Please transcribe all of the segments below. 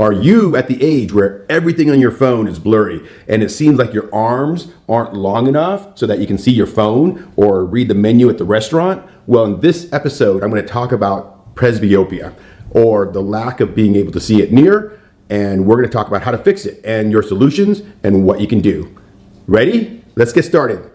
Are you at the age where everything on your phone is blurry and it seems like your arms aren't long enough so that you can see your phone or read the menu at the restaurant? Well, in this episode, I'm going to talk about presbyopia, or the lack of being able to see at near, and we're going to talk about how to fix it and your solutions and what you can do. Ready? Let's get started.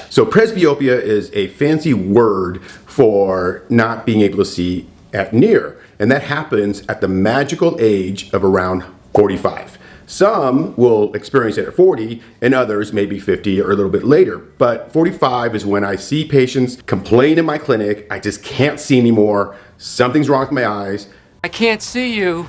So presbyopia is a fancy word for not being able to see at near, and that happens at the magical age of around 45. Some will experience it at 40 and others maybe 50 or a little bit later, but 45 is when I see patients complain in my clinic, I just can't see anymore, something's wrong with my eyes. I can't see you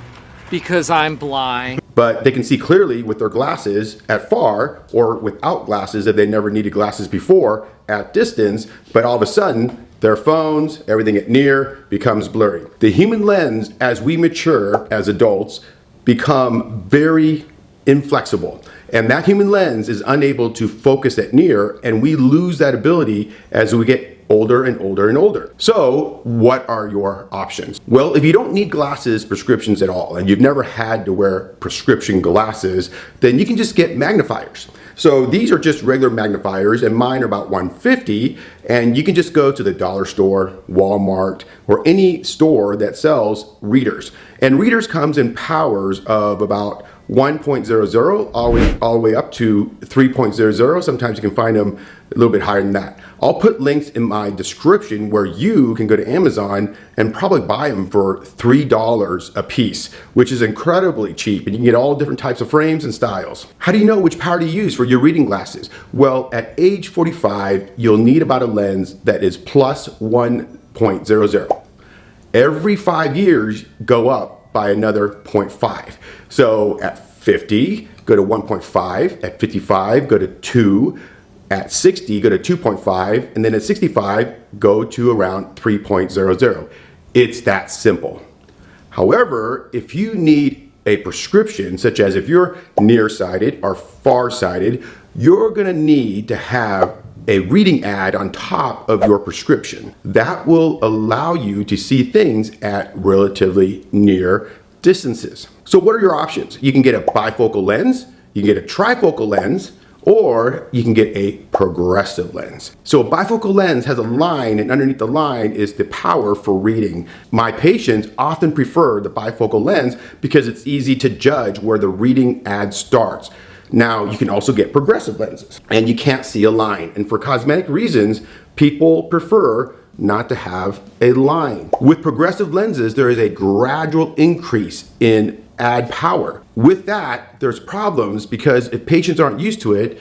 because I'm blind. But they can see clearly with their glasses at far, or without glasses if they never needed glasses before at distance, but all of a sudden their phones, everything at near becomes blurry. The human lens, as we mature as adults, become very inflexible, and that human lens is unable to focus at near, and we lose that ability as we get older and older and older. So what are your options? Well, if you don't need glasses prescriptions at all and you've never had to wear prescription glasses, then you can just get magnifiers. So these are just regular magnifiers, and mine are about $150, and you can just go to the dollar store, Walmart, or any store that sells readers. And readers comes in powers of about 1.00 all the way up to 3.00. Sometimes you can find them a little bit higher than that. I'll put links in my description where you can go to Amazon and probably buy them for $3 a piece, which is incredibly cheap, and you can get all different types of frames and styles. How do you know which power to use for your reading glasses? Well, at age 45, you'll need about a lens that is plus 1.00. Every 5 years, go up by another 0.5. So at 50, go to 1.5. At 55, go to 2. At 60, go to 2.5. And then at 65, go to around 3.00. It's that simple. However, if you need a prescription, such as if you're nearsighted or farsighted, you're going to need to have a reading ad on top of your prescription. That will allow you to see things at relatively near distances. So what are your options? You can get a bifocal lens, you can get a trifocal lens, or you can get a progressive lens. So a bifocal lens has a line, and underneath the line is the power for reading. My patients often prefer the bifocal lens because it's easy to judge where the reading ad starts. Now, you can also get progressive lenses, and you can't see a line. And for cosmetic reasons, people prefer not to have a line. With progressive lenses, there is a gradual increase in ad power. With that, there's problems because if patients aren't used to it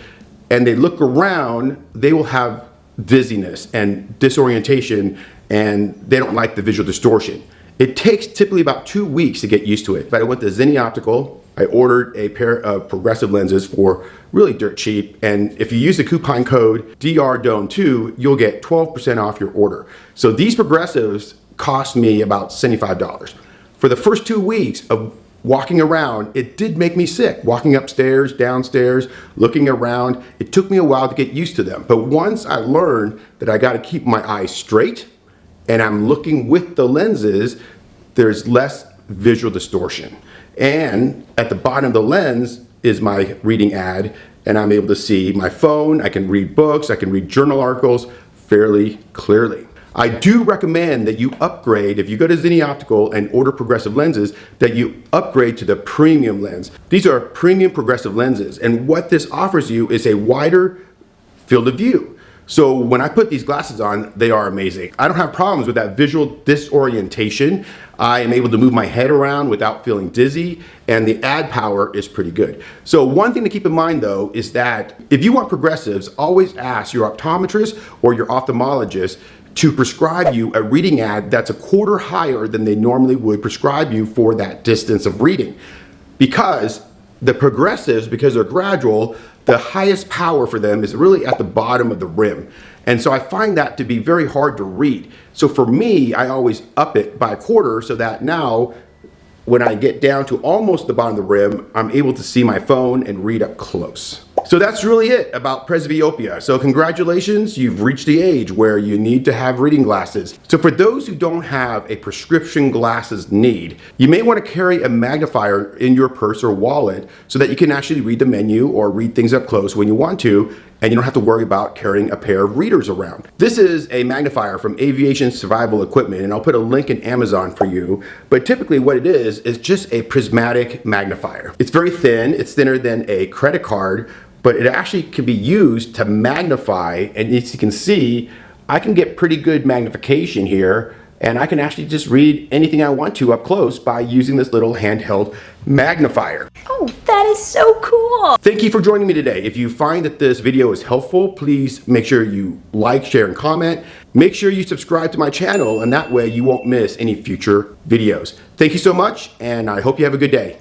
and they look around, they will have dizziness and disorientation, and they don't like the visual distortion. It takes typically about 2 weeks to get used to it. But I went to Zenni Optical. I ordered a pair of progressive lenses for really dirt cheap, and if you use the coupon code DRDOAN2, you'll get 12% off your order. So these progressives cost me about $75. For the first 2 weeks of walking around, it did make me sick. Walking upstairs, downstairs, looking around, it took me a while to get used to them. But once I learned that I got to keep my eyes straight and I'm looking with the lenses, there's less visual distortion. And at the bottom of the lens is my reading ad, and I'm able to see my phone, I can read books, I can read journal articles fairly clearly. I do recommend that you upgrade, if you go to Zenni Optical and order progressive lenses, that you upgrade to the premium lens. These are premium progressive lenses, and what this offers you is a wider field of view. So when I put these glasses on, they are amazing. I don't have problems with that visual disorientation. I am able to move my head around without feeling dizzy, and the ad power is pretty good. So one thing to keep in mind though is that if you want progressives, always ask your optometrist or your ophthalmologist to prescribe you a reading ad that's a quarter higher than they normally would prescribe you for that distance of reading. Because the progressives, because they're gradual, the highest power for them is really at the bottom of the rim. And so I find that to be very hard to read. So for me, I always up it by a quarter so that now when I get down to almost the bottom of the rim, I'm able to see my phone and read up close. So that's really it about presbyopia. So congratulations, you've reached the age where you need to have reading glasses. So for those who don't have a prescription glasses need, you may want to carry a magnifier in your purse or wallet so that you can actually read the menu or read things up close when you want to, and you don't have to worry about carrying a pair of readers around. This is a magnifier from Aviation Survival Equipment, and I'll put a link in Amazon for you. But typically what it is just a prismatic magnifier. It's very thin, it's thinner than a credit card, but it actually can be used to magnify, and as you can see, I can get pretty good magnification here, and I can actually just read anything I want to up close by using this little handheld magnifier. Oh, that is so cool! Thank you for joining me today. If you find that this video is helpful, please make sure you like, share, and comment. Make sure you subscribe to my channel, and that way you won't miss any future videos. Thank you so much, and I hope you have a good day.